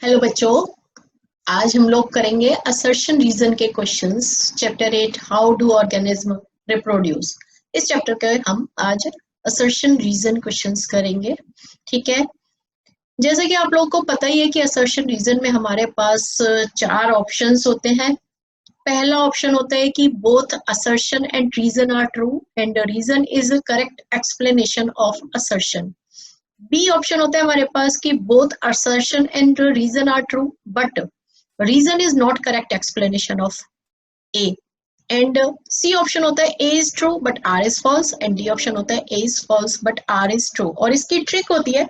Hello बच्चों, आज हम लोग करेंगे असर्शन रीजन के questions. Chapter 8 how do organism reproduce. इस चैप्टर के हम आज असर्शन रीजन क्वेश्चंस करेंगे। ठीक है, जैसे कि आप लोगों को पता ही है कि असर्शन रीजन में हमारे पास चार ऑप्शंस होते हैं। पहला ऑप्शन होता है कि both assertion and reason are true and reason is correct explanation of assertion. B option होता है हमारे पास कि both assertion and reason are true but reason is not correct explanation of A. And C option होता है A is true but R is false and D option होता है A is false but R is true. और इसकी trick होती है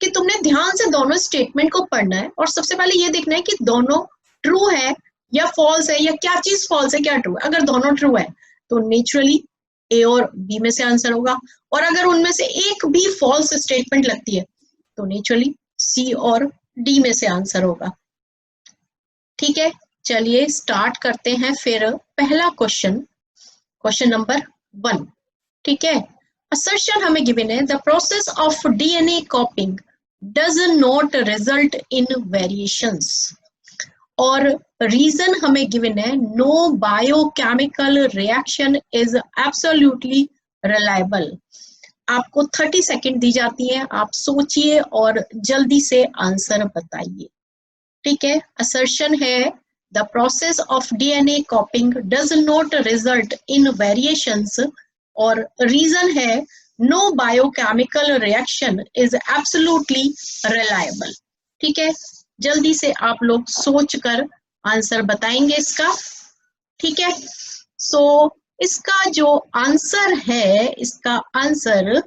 कि तुमने ध्यान से दोनों स्टेटमेंट को पढ़ना है और सबसे पहले ये देखना है कि दोनों ट्रू है या फॉल्स है, या क्या चीज फॉल्स है क्या ट्रू है। अगर दोनों ट्रू है तो नेचुरली ए और बी में से आंसर होगा, और अगर उनमें से एक भी फॉल्स स्टेटमेंट लगती है तो नेचुरली सी और डी में से आंसर होगा। ठीक है, चलिए स्टार्ट करते हैं फिर पहला क्वेश्चन, क्वेश्चन नंबर 1। ठीक है, असर्शन हमें गिवन है the process of DNA copying does not result in variations, और रीजन हमें गिवन है no biochemical reaction is absolutely reliable. आपको 30 सेकंड दी जाती है, आप सोचिए और जल्दी से आंसर बताइए। ठीक है, असर्शन है the process of DNA copying does not result in variations, और रीजन है no biochemical reaction is absolutely reliable. ठीक है, जल्दी से आप लोग सोचकर आंसर बताएंगे इसका। ठीक है, सो इसका जो आंसर है, इसका आंसर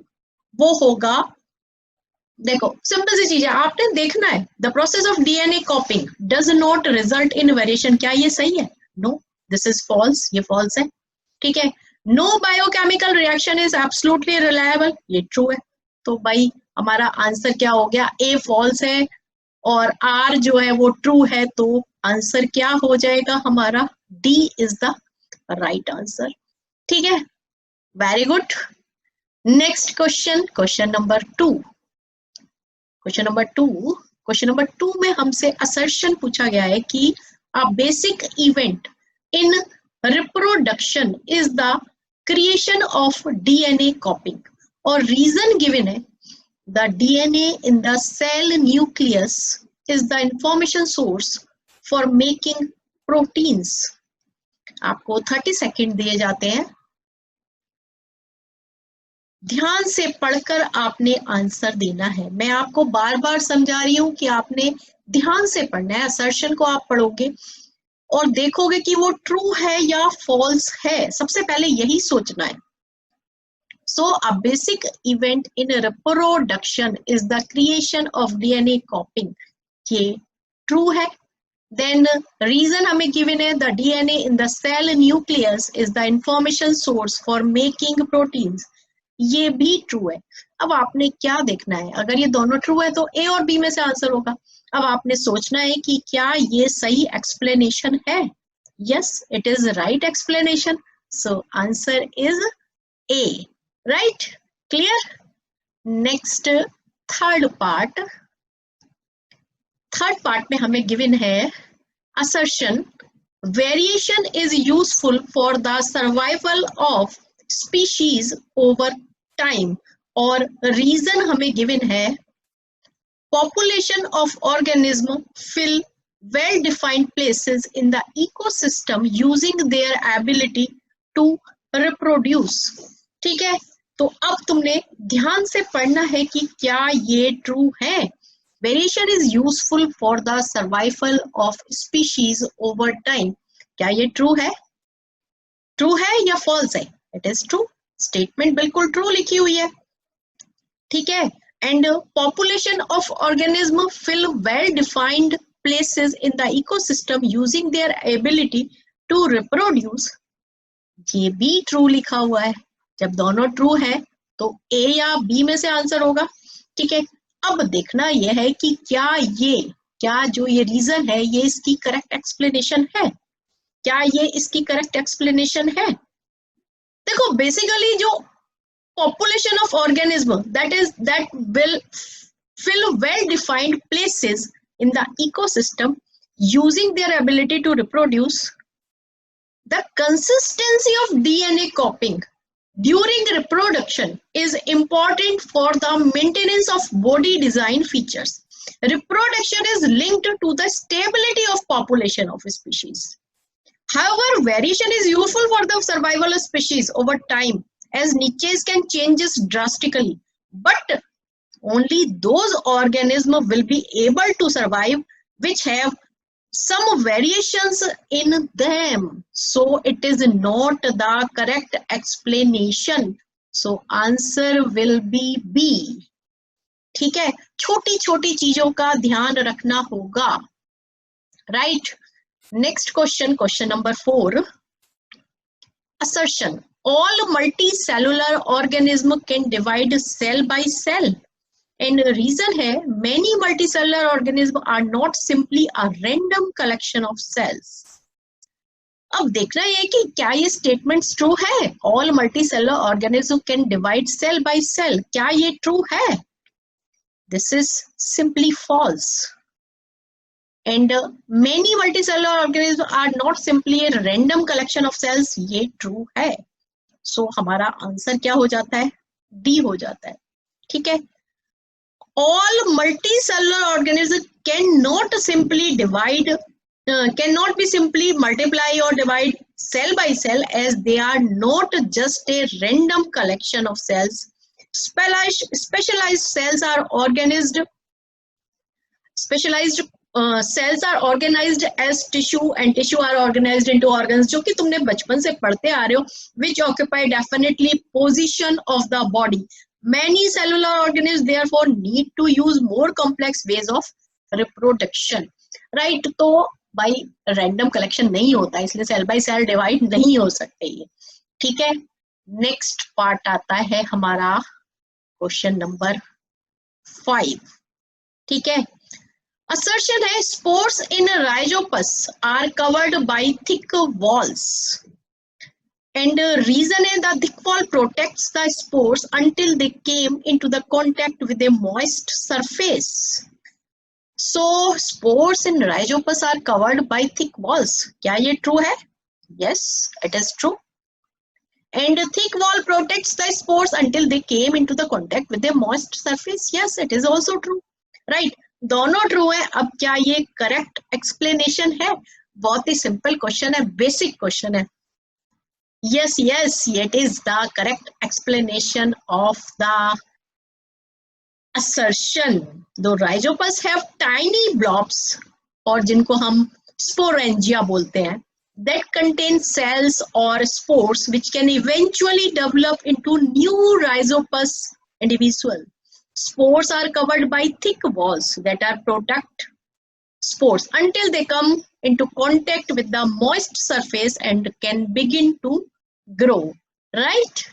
वो होगा, देखो सिंपल सी चीज है, आपने देखना है the process of DNA copying does not result in variation. क्या ये सही है? नो, दिस इज फॉल्स, ये फॉल्स है। ठीक है, no biochemical reaction is absolutely reliable, ये ट्रू है। तो भाई हमारा आंसर क्या हो गया? ए फॉल्स है और आर जो है वो ट्रू है, तो आंसर क्या हो जाएगा हमारा? D is the right answer. ठीक है, very good. Next question, question number 2। Question number two में हमसे असर्शन पूछा गया है कि a basic event in reproduction is the creation of DNA कॉपिंग, और रीजन गिवन है the DNA in the cell nucleus is the information source for making proteins। आपको 30 second दिए जाते हैं, ध्यान से पढ़कर आपने आंसर देना है। मैं आपको बार बार समझा रही हूं कि आपने ध्यान से पढ़ना है। असर्शन को आप पढ़ोगे और देखोगे कि वो ट्रू है या फॉल्स है, सबसे पहले यही सोचना है। So a basic event in reproduction is the creation of DNA copying। ये true है। Then reason हमें given है the DNA in the cell nucleus is the information source for making proteins। ये भी true है। अब आपने क्या देखना है, अगर ये दोनों true है तो A और B में से आंसर होगा। अब आपने सोचना है कि क्या ये सही explanation है? Yes, it is right explanation। So answer is A। Right, clear. Next third part में हमें गिवन है assertion variation is useful for the survival of species over time, और रीजन हमें गिवन है population of organism fill well defined places in the ecosystem using their ability to reproduce। ठीक है, तो अब तुमने ध्यान से पढ़ना है कि क्या ये ट्रू है। Variation is useful for the survival of species over time. क्या ये ट्रू है? ट्रू है या फॉल्स है? इट इज ट्रू, स्टेटमेंट बिल्कुल ट्रू लिखी हुई है। ठीक है, and population of organism fill well defined places in the ecosystem using their ability to reproduce, ये भी ट्रू लिखा हुआ है। जब दोनों ट्रू है तो ए या बी में से आंसर होगा। ठीक है, अब देखना यह है कि क्या जो ये रीजन है ये इसकी करेक्ट एक्सप्लेनेशन है। क्या ये इसकी करेक्ट एक्सप्लेनेशन है? देखो बेसिकली जो population of organism that will fill well defined places in the ecosystem using their ability to reproduce. The consistency of DNA copying during reproduction is important for the maintenance of body design features. Reproduction is linked to the stability of population of a species. However, variation is useful for the survival of species over time, as niches can change drastically, but only those organisms will be able to survive which have some variations in them. So it is not the correct explanation. So answer will be B. ठीक है, छोटी छोटी चीजों का ध्यान रखना होगा. Right? Next question, question number 4. Assertion. All multicellular organisms can divide cell by cell. And the reason है, many multicellular organisms are not simply a random collection of cells. अब देखना है कि क्या ये स्टेटमेंट्स ट्रू है. All multicellular organisms can divide cell by cell. क्या ये ट्रू है? This is simply false. And many multicellular organisms are not simply a random collection of cells. ये ट्रू है. So हमारा आंसर क्या हो जाता है? D हो जाता है. ठीक है. All multicellular organisms cannot simply divide, cannot be simply multiply or divide cell by cell, as they are not just a random collection of cells. Specialized cells are organized. Specialized cells are organized as tissue, and tissue are organized into organs, जो कि तुमने बचपन से पढ़ते आ रहे हो, which occupy definitely position of the body. Many cellular organisms therefore need to use more complex ways of reproduction. Right? तो by random collection नहीं होता, इसलिए cell by cell divide नहीं हो सकते ये. ठीक है. Next part आता है हमारा question number 5. ठीक है. Assertion है spores in rhizopus are covered by thick walls. And reason is that thick wall protects the spores until they came into the contact with a moist surface. So spores in rhizopus are covered by thick walls. क्या ये true है? Yes, it is true. And thick wall protects the spores until they came into the contact with a moist surface. Yes, it is also true. Right? दोनों true है. अब क्या ये correct explanation है? बहुत ही simple question है, basic question है. Yes, it is the correct explanation of the assertion. The rhizopus have tiny blobs, और जिनको हम sporangia बोलते हैं, that contain cells or spores which can eventually develop into new rhizopus individual. Spores are covered by thick walls that are protect spores until they come into contact with the moist surface and can begin to grow. Right?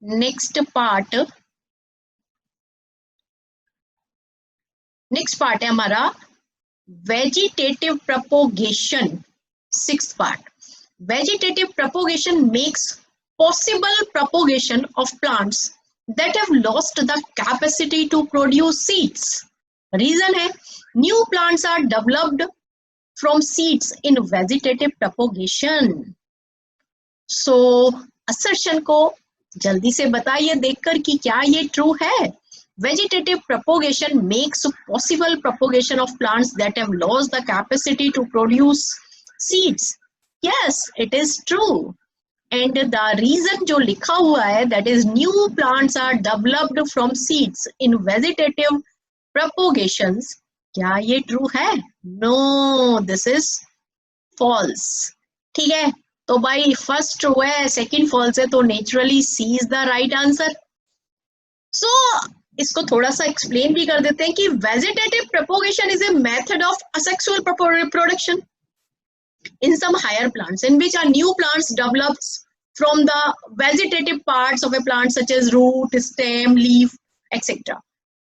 Next part है हमारा vegetative propagation. 6th part. Vegetative propagation makes possible propagation of plants that have lost the capacity to produce seeds. Reason है, new plants are developed from seeds in vegetative propagation. So assertion को जल्दी से बताइए देखकर कि क्या ये true है. Vegetative propagation makes possible propagation of plants that have lost the capacity to produce seeds. Yes, it is true. And the reason जो लिखा हुआ है, that is new plants are developed from seeds in vegetative propagations. क्या ये true है? No, this is false. ठीक है. तो भाई first true है, second false है, तो naturally C is the right answer. So इसको थोड़ा सा explain भी कर देते हैं कि vegetative propagation is a method of asexual reproduction in some higher plants, in which a new plants develops from the vegetative parts of a plant such as root, stem, leaf, etc.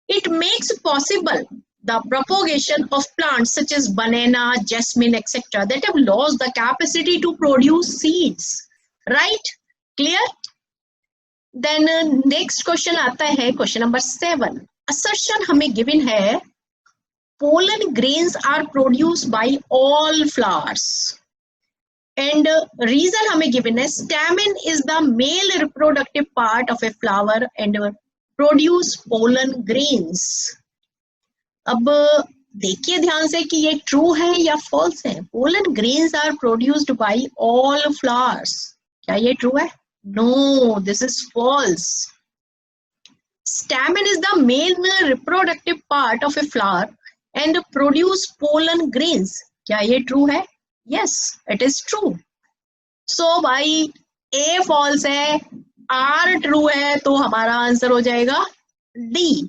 It makes possible the propagation of plants such as banana, jasmine, etc. that have lost the capacity to produce seeds. Right? Clear? Then next question आता है question number 7. Assertion हमें given है pollen grains are produced by all flowers. And reason हमें given है, stamen is the male reproductive part of a flower and produce pollen grains. अब देखिए ध्यान से कि ये ट्रू है या फॉल्स है. Pollen grains are produced by all flowers. क्या ये ट्रू है? No, this is false. Stamen is the main reproductive part of a flower and produce pollen grains. क्या ये ट्रू है? Yes, it is true. So भाई A false है, R true है, तो हमारा आंसर हो जाएगा डी.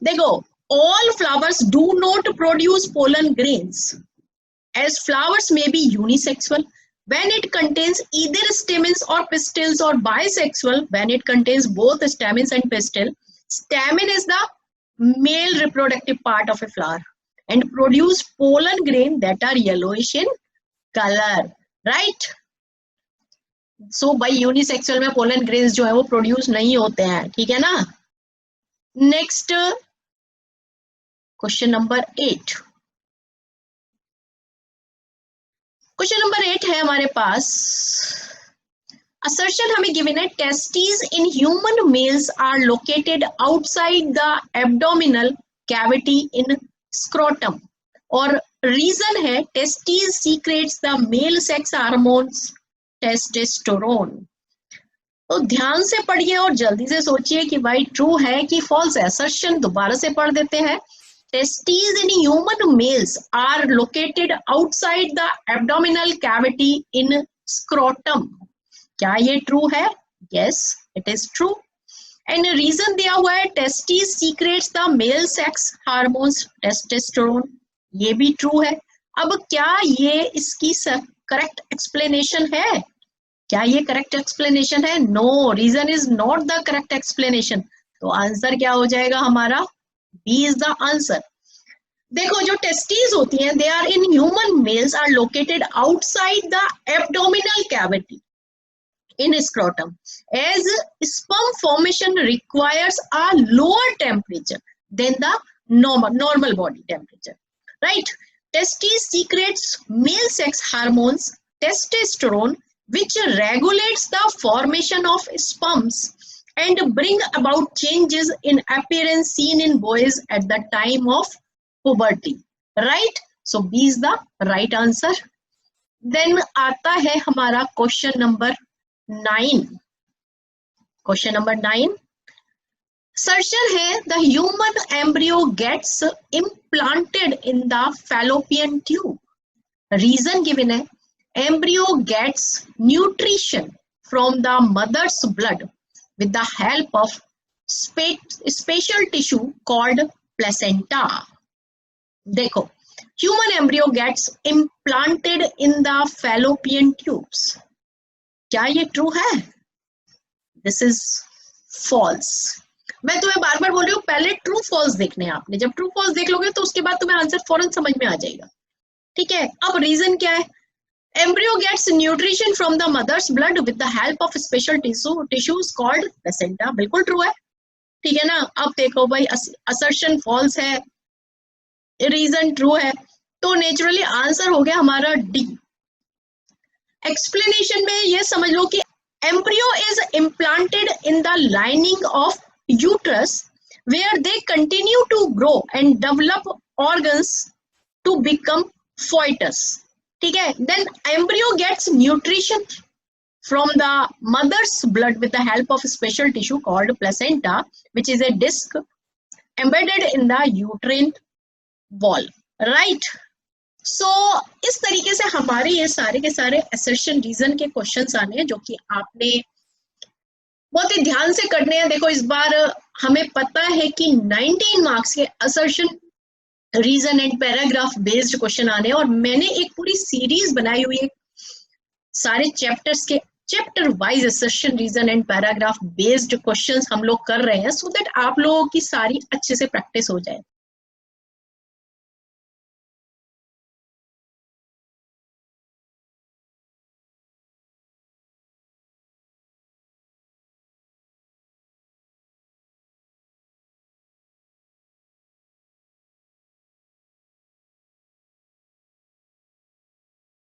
देखो, all flowers do not produce pollen grains, as flowers may be unisexual when it contains either stamens or pistils, or bisexual when it contains both stamens and pistil. Stamen is the male reproductive part of a flower and produce pollen grain that are yellowish in color, right? So by unisexual में pollen grains जो है वो produce नहीं होते हैं, ठीक है ना. Next, question number 8. Question number 8 है हमारे पास. असर्शन हमें गिवन है, testes in human males are located outside the abdominal cavity in scrotum. और रीजन है, testes secretes the male sex hormones testosterone. तो ध्यान से पढ़िए और जल्दी से सोचिए कि भाई ट्रू है कि फॉल्स है. असर्शन दोबारा से पढ़ देते हैं. Testes in human males are located outside the abdominal cavity in scrotum. क्या ये true है? Yes, it is true. And reason दिया हुआ है, testes secretes the male sex hormones testosterone. ये भी true है. अब क्या ये इसकी correct explanation है? क्या ये correct explanation है? No, reason is not the correct explanation. तो आंसर क्या हो जाएगा हमारा? B is the answer. देखो, जो टेस्टीज होती हैं, they are in human males are located outside the abdominal cavity in scrotum, as sperm formation requires a lower temperature than the normal body temperature, right? Testes secretes male sex hormones testosterone, which regulates the formation of sperms and bring about changes in appearance seen in boys at the time of puberty, right? So B is the right answer. Then आता है हमारा question number 9. Question number 9 सर्शन है, the human embryo gets implanted in the fallopian tube. Reason given है, embryo gets nutrition from the mother's blood with the help of special tissue called placenta. देखो, human embryo gets implanted in the fallopian tubes. क्या ये true है? This is false. मैं तुम्हें बार बार बोल रही हूँ, पहले ट्रू फॉल्स देखने हैं आपने. जब ट्रू फॉल्स देख लोगे तो उसके बाद तुम्हें आंसर फौरन समझ में आ जाएगा, ठीक है. अब रीजन क्या है? Embryo gets nutrition from the mother's blood with the help of special tissues called placenta. बिल्कुल ट्रू है, ठीक है ना. अब देखो भाई, असर्शन फॉल्स है, रीजन ट्रू है, तो नेचुरली आंसर हो गया हमारा डी. एक्सप्लेनेशन में ये समझ लो कि embryo is implanted in the lining of uterus where they continue to grow and develop organs to become foetus, ठीक है. Then embryo gets nutrition from the mother's blood with the help of a special tissue called placenta, which is a disc embedded in the uterine wall, right? So इस तरीके से हमारे ये सारे के सारे assertion reason के क्वेश्चंस आने हैं, जो कि आपने बहुत ही ध्यान से करने हैं. देखो, इस बार हमें पता है कि 19 मार्क्स के assertion reason and paragraph based question आने हैं, और मैंने एक पूरी सीरीज बनाई हुई है सारे चैप्टर्स के, chapter wise assertion reason and paragraph based questions हम लोग कर रहे हैं, सो दैट आप लोगों की सारी अच्छे से प्रैक्टिस हो जाए.